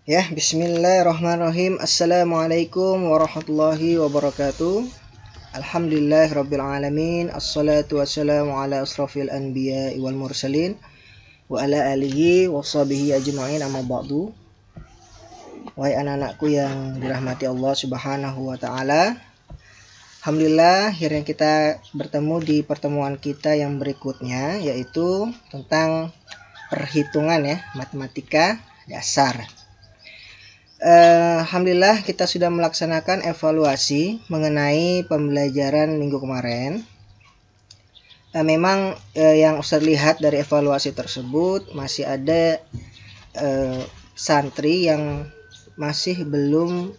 Ya, bismillahirrahmanirrahim. Assalamualaikum warahmatullahi wabarakatuh. Alhamdulillahirrabbilalamin. Assalatu wassalamu ala asrafil anbiya wal mursalin wa ala alihi wa sahbihi ajma'in, amma ba'du. Wahai anak-anakku yang dirahmati Allah subhanahu wa ta'ala, alhamdulillah akhirnya kita bertemu di pertemuan kita yang berikutnya, yaitu tentang perhitungan ya, matematika dasar. Alhamdulillah kita sudah melaksanakan evaluasi mengenai pembelajaran minggu kemarin. Memang yang Ustadz lihat dari evaluasi tersebut masih ada santri yang masih belum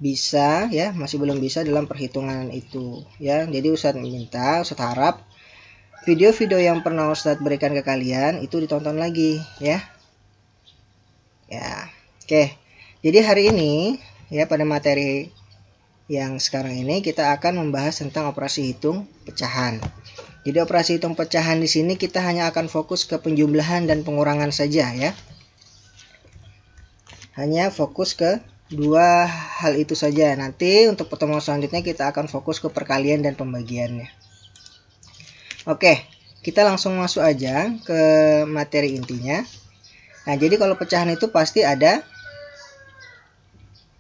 bisa dalam perhitungan itu ya. Jadi Ustadz harap video-video yang pernah Ustadz berikan ke kalian itu ditonton lagi ya. Oke. Jadi hari ini ya, pada materi yang sekarang ini kita akan membahas tentang operasi hitung pecahan. Jadi operasi hitung pecahan di sini kita hanya akan fokus ke penjumlahan dan pengurangan saja ya. Hanya fokus ke dua hal itu saja. Nanti untuk pertemuan selanjutnya kita akan fokus ke perkalian dan pembagiannya. Oke, kita langsung masuk aja ke materi intinya. Nah, jadi kalau pecahan itu pasti ada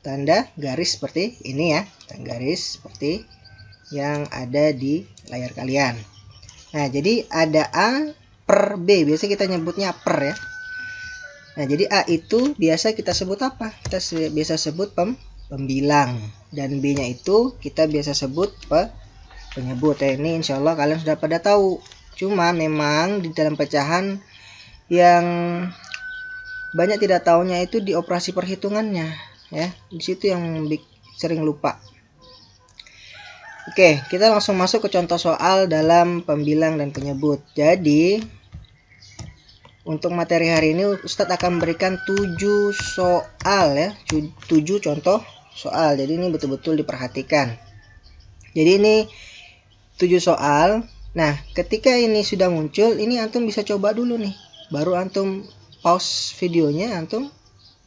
tanda garis seperti ini ya, tanda garis seperti yang ada di layar kalian. Nah, jadi ada A per B, biasa kita nyebutnya per ya. Nah, jadi A itu biasa kita sebut apa? Kita biasa sebut pembilang, dan B-nya itu kita biasa sebut penyebut ya. Ini insya Allah kalian sudah pada tahu. Cuma memang di dalam pecahan yang banyak tidak tahunya itu di operasi perhitungannya. Ya, di situ yang sering lupa. Oke, kita langsung masuk ke contoh soal dalam pembilang dan penyebut. Jadi untuk materi hari ini Ustadz akan memberikan 7 soal ya, 7 contoh soal. Jadi ini betul-betul diperhatikan. Jadi ini 7 soal. Nah, ketika ini sudah muncul, ini antum bisa coba dulu nih. Baru antum pause videonya, antum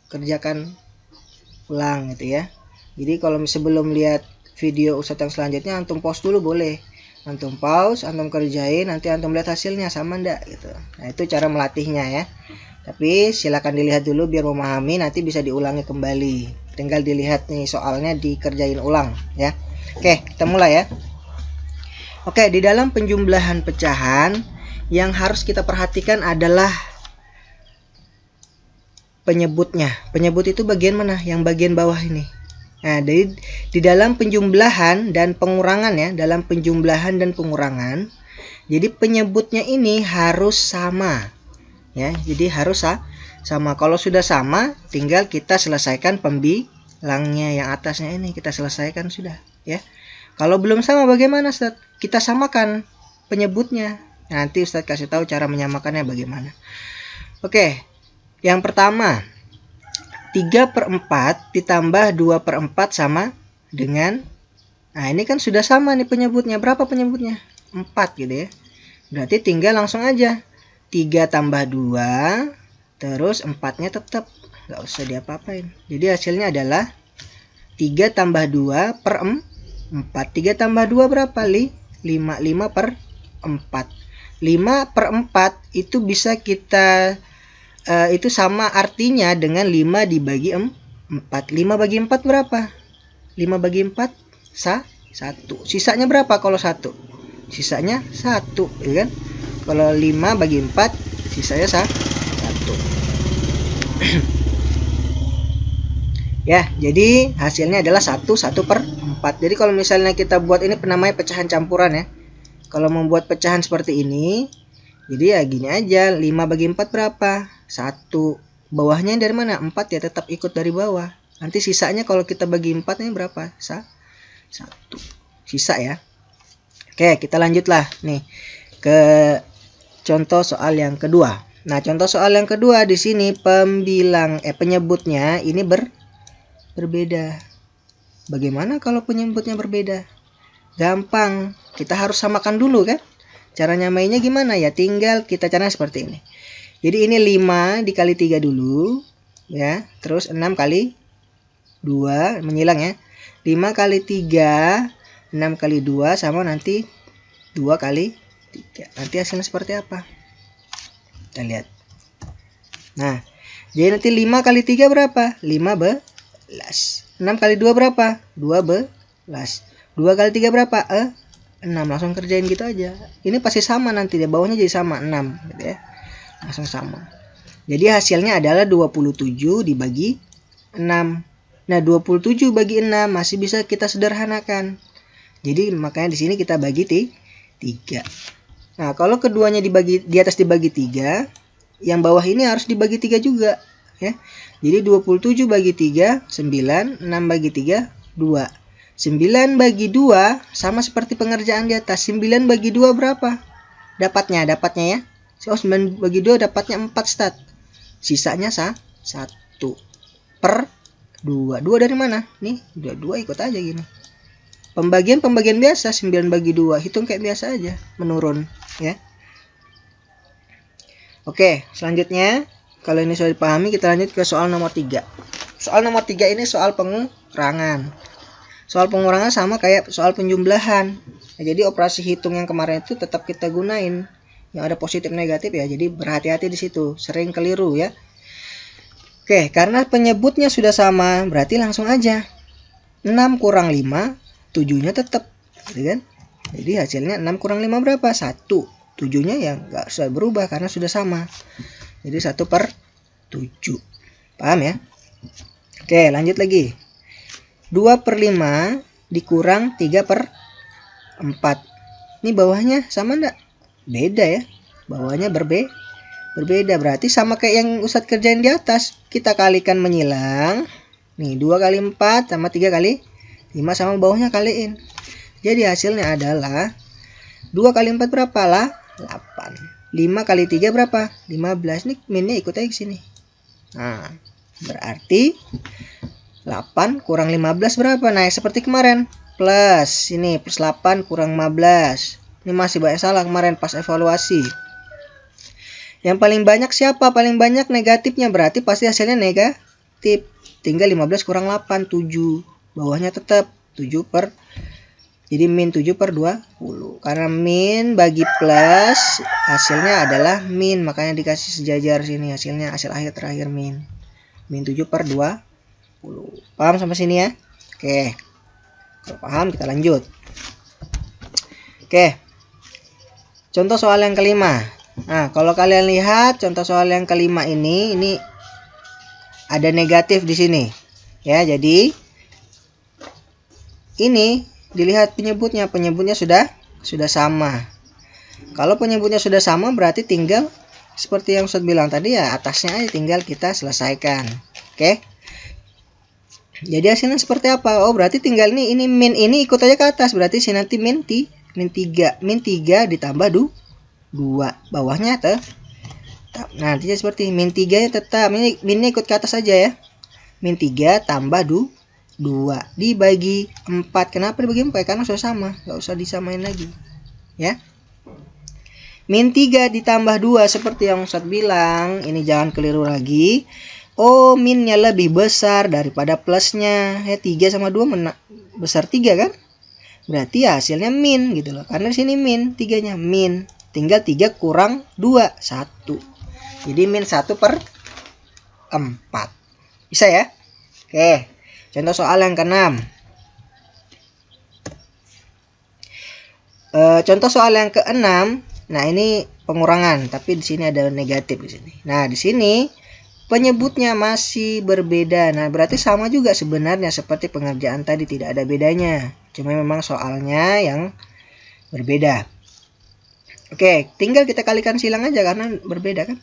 kerjakan ulang gitu ya. Jadi kalau sebelum lihat video Ustadz yang selanjutnya, antum pause dulu boleh. Antum pause, antum kerjain, nanti antum lihat hasilnya sama ndak gitu. Nah, itu cara melatihnya ya. Tapi silakan dilihat dulu biar memahami, nanti bisa diulangi kembali. Tinggal dilihat nih soalnya, dikerjain ulang ya. Oke, kita mulai ya. Oke, di dalam penjumlahan pecahan yang harus kita perhatikan adalah penyebutnya. Penyebut itu bagian mana? Yang bagian bawah ini. Nah, di dalam penjumlahan dan pengurangan ya, dalam penjumlahan dan pengurangan, jadi penyebutnya ini harus sama. Ya, jadi harus sama. Kalau sudah sama, tinggal kita selesaikan pembilangnya yang atasnya ini, kita selesaikan sudah, ya. Kalau belum sama bagaimana, Ustaz? Kita samakan penyebutnya. Nanti Ustaz kasih tahu cara menyamakannya bagaimana. Oke. Yang pertama, 3/4 ditambah 2/4 sama dengan, nah ini kan sudah sama nih penyebutnya. Berapa penyebutnya? 4 gitu ya. Berarti tinggal langsung aja 3 tambah 2, terus 4-nya tetap, nggak usah diapa-apain. Jadi hasilnya adalah 3 tambah 2 per 4. 3 tambah 2 berapa? 5. 5/4. 5/4 itu bisa kita itu sama artinya dengan 5 dibagi 4. 5 bagi 4 berapa? 5 bagi 4 1. Sisanya berapa kalau 1? Sisanya 1, ya kan? Kalau 5 bagi 4 sisanya 1. Ya, jadi hasilnya adalah 1/4. Jadi kalau misalnya kita buat ini namanya pecahan campuran ya. Kalau membuat pecahan seperti ini, jadi ya gini aja, 5 bagi 4 berapa? 1. Bawahnya dari mana? 4 ya, tetap ikut dari bawah. Nanti sisanya kalau kita bagi 4 ini berapa? 1. Sisa ya. Oke, kita lanjutlah nih ke contoh soal yang kedua. Nah, contoh soal yang kedua di sini penyebutnya ini berbeda. Bagaimana kalau penyebutnya berbeda? Gampang. Kita harus samakan dulu kan. Cara nyamainnya gimana? Ya tinggal kita caranya seperti ini. Jadi ini 5 dikali 3 dulu. Ya. Terus 6 kali 2. Menyilang ya. 5 kali 3. 6 kali 2 sama nanti 2 kali 3. Nanti hasilnya seperti apa? Kita lihat. Nah. Jadi nanti 5 kali 3 berapa? 15. 6 kali 2 berapa? 12. 2 kali 3 berapa? 6. Langsung kerjain gitu aja. Ini pasti sama nanti deh. Bawahnya jadi sama 6 gitu ya. Langsung sama. Jadi hasilnya adalah 27 dibagi 6. Nah, 27 bagi 6 masih bisa kita sederhanakan. Jadi makanya di sini kita bagi 3. Nah, kalau keduanya di atas dibagi 3, yang bawah ini harus dibagi 3 juga ya. Jadi 27 bagi 3 9, 6 bagi 3 2. 9 bagi 2 sama seperti pengerjaan di atas. 9 bagi 2 berapa? Dapatnya ya. 9 bagi 2 dapatnya 4 stat. Sisanya 1 per 2. 2 dari mana? Nih, 2 ikut aja gini. Pembagian biasa, 9 bagi 2. Hitung kayak biasa aja, menurun ya. Oke, selanjutnya kalau ini sudah dipahami, kita lanjut ke soal nomor 3. Soal nomor 3 ini soal pengurangan. Soal pengurangan sama kayak soal penjumlahan. Nah, jadi operasi hitung yang kemarin itu tetap kita gunain. Yang ada positif negatif ya. Jadi berhati-hati di situ. Sering keliru ya. Oke, karena penyebutnya sudah sama, berarti langsung aja. 6 kurang 5, 7-nya tetap. Gitu kan? Jadi hasilnya 6 kurang 5 berapa? 1. 7-nya ya nggak usah berubah karena sudah sama. Jadi 1 per 7. Paham ya? Oke, lanjut lagi. 2 per 5 dikurang 3 per 4. Ini bawahnya sama enggak? Beda ya. Bawahnya berbeda. Berarti sama kayak yang Ustadz kerjain di atas. Kita kalikan menyilang. Nih 2 kali 4 sama 3 kali 5 sama bawahnya kaliin. Jadi hasilnya adalah 2 kali 4 berapa lah? 8. 5 kali 3 berapa? 15. Nih minnya ikut aja ke sini. Nah, berarti 8 kurang 15 berapa? Nah, seperti kemarin. Plus, ini plus 8 kurang 15. Ini masih banyak salah kemarin pas evaluasi. Yang paling banyak siapa? Paling banyak negatifnya, berarti pasti hasilnya negatif. Tinggal 15 kurang 8, 7. Bawahnya tetap 7 per. Jadi min 7 per 20. Karena min bagi plus, hasilnya adalah min. Makanya dikasih sejajar sini. Hasilnya hasil akhir terakhir min. Min 7 per 20. Paham sampai sini ya? Oke. Kalau paham kita lanjut. Oke. Contoh soal yang kelima. Nah, kalau kalian lihat contoh soal yang kelima ini ada negatif di sini. Ya, jadi ini dilihat penyebutnya sudah sama. Kalau penyebutnya sudah sama berarti tinggal seperti yang Ustadz bilang tadi ya, atasnya aja tinggal kita selesaikan. Oke. Jadi hasilnya seperti apa? Oh, berarti tinggal ini min ini ikut aja ke atas. Berarti sini nanti min 3 ditambah 2. Bawahnya tetap. Nah, nantinya seperti min 3 nya tetap. Ini minnya ikut ke atas aja ya. Min 3 tambah 2 dibagi 4. Kenapa dibagi 4? Karena sudah sama. Gak usah disamain lagi. Ya. Min 3 ditambah 2 seperti yang Ustadz bilang. Ini jangan keliru lagi. Oh, minnya lebih besar daripada plusnya. Ya, 3 sama 2 besar 3 kan? Berarti ya hasilnya min gitu loh. Karena di sini min, 3-nya min. Tinggal 3 kurang 2, 1. Jadi min 1 per 4. Bisa ya? Oke. Contoh soal yang ke-6. Contoh soal yang ke-6. Nah, ini pengurangan, tapi di sini ada negatif di sini. Nah, di sini penyebutnya masih berbeda. Nah, berarti sama juga sebenarnya seperti pengerjaan tadi, tidak ada bedanya. Cuma memang soalnya yang berbeda. Oke, tinggal kita kalikan silang aja karena berbeda kan.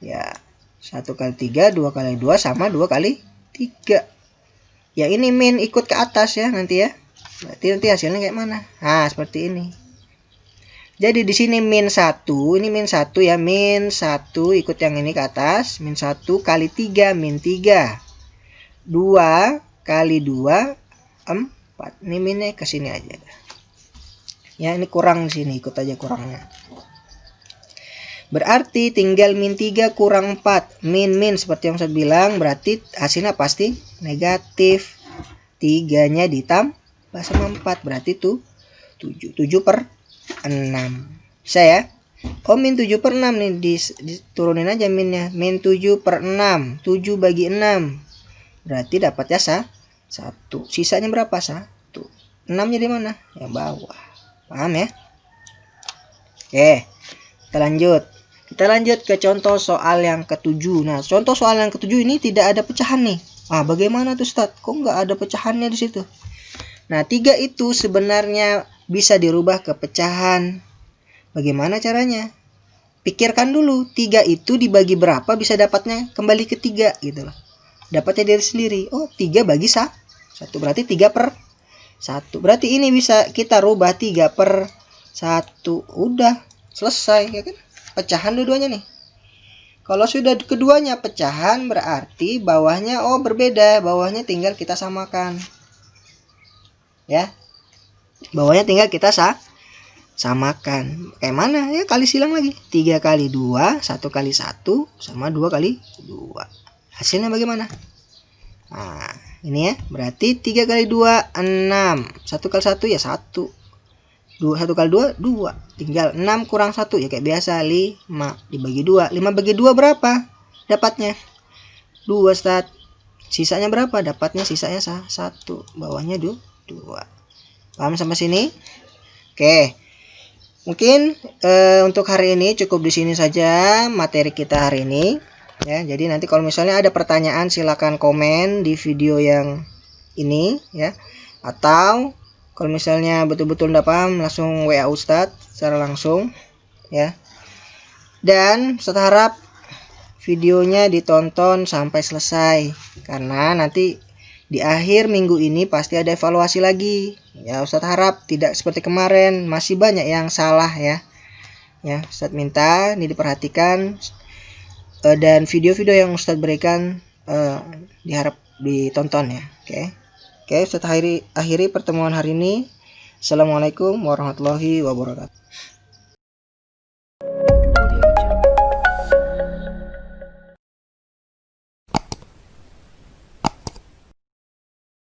Ya, 1 kali 3, 2 kali 2 sama 2 kali 3. Ya, ini min ikut ke atas ya nanti ya. Berarti nanti hasilnya kayak mana? Nah, seperti ini. Jadi di sini min 1, ini min 1 ya, min 1 ikut yang ini ke atas, min 1 kali 3, min 3. 2 kali 2, 4. Ini minnya ke sini aja. Ya, ini kurang di sini, ikut aja kurangnya. Berarti tinggal min 3 kurang 4. Min seperti yang saya bilang, berarti hasilnya pasti negatif. 3-nya ditambah sama 4, berarti tuh 7 per 6. Bisa ya? Oh, min 7 per 6 nih, diturunin aja minnya. Min 7 per 6, 7 bagi 6. Berarti dapatnya 1. Sisanya berapa? 1. 6-nya di mana? Yang bawah. Paham ya? Oke, kita lanjut ke contoh soal yang ke-7. Nah, contoh soal yang ke-7 ini tidak ada pecahan nih. Bagaimana tuh Ustaz? Kok nggak ada pecahannya di situ? Nah, 3 itu sebenarnya bisa dirubah ke pecahan. Bagaimana caranya? Pikirkan dulu, 3 itu dibagi berapa bisa dapatnya kembali ke 3 gitu loh. Dapatnya dari sendiri. Oh, 3 bagi 1. Berarti 3 per 1. Berarti ini bisa kita rubah 3 per 1. Udah, selesai ya kan? Pecahan dua-duanya nih. Kalau sudah keduanya pecahan berarti bawahnya berbeda. Bawahnya tinggal kita samakan. Ya. Bawahnya tinggal kita samakan. Kayak mana? Ya kali silang lagi. 3 kali 2, 1 kali 1 sama 2 kali 2. Hasilnya bagaimana? Nah, ini ya. Berarti 3 kali 2 6. 1 kali 1 ya 1. 1 kali 2 2. Tinggal 6 kurang 1 ya kayak biasa 5 dibagi 2. 5 bagi 2 berapa? Dapatnya 2 Ustaz. Sisanya berapa? Dapatnya sisanya 1. Bawahnya 2. Paham sampai sini? Oke. Mungkin untuk hari ini cukup di sini saja materi kita hari ini. Ya, jadi nanti kalau misalnya ada pertanyaan silakan komen di video yang ini ya. Atau kalau misalnya betul-betul tidak paham langsung WA Ustadz secara langsung ya. Dan Ustadz harap videonya ditonton sampai selesai karena nanti di akhir minggu ini pasti ada evaluasi lagi. Ya, Ustadz harap tidak seperti kemarin, masih banyak yang salah ya. Ya, Ustadz minta ini diperhatikan dan video-video yang Ustadz berikan diharap ditonton ya. Oke, Ustadz akhiri pertemuan hari ini. Assalamualaikum warahmatullahi wabarakatuh.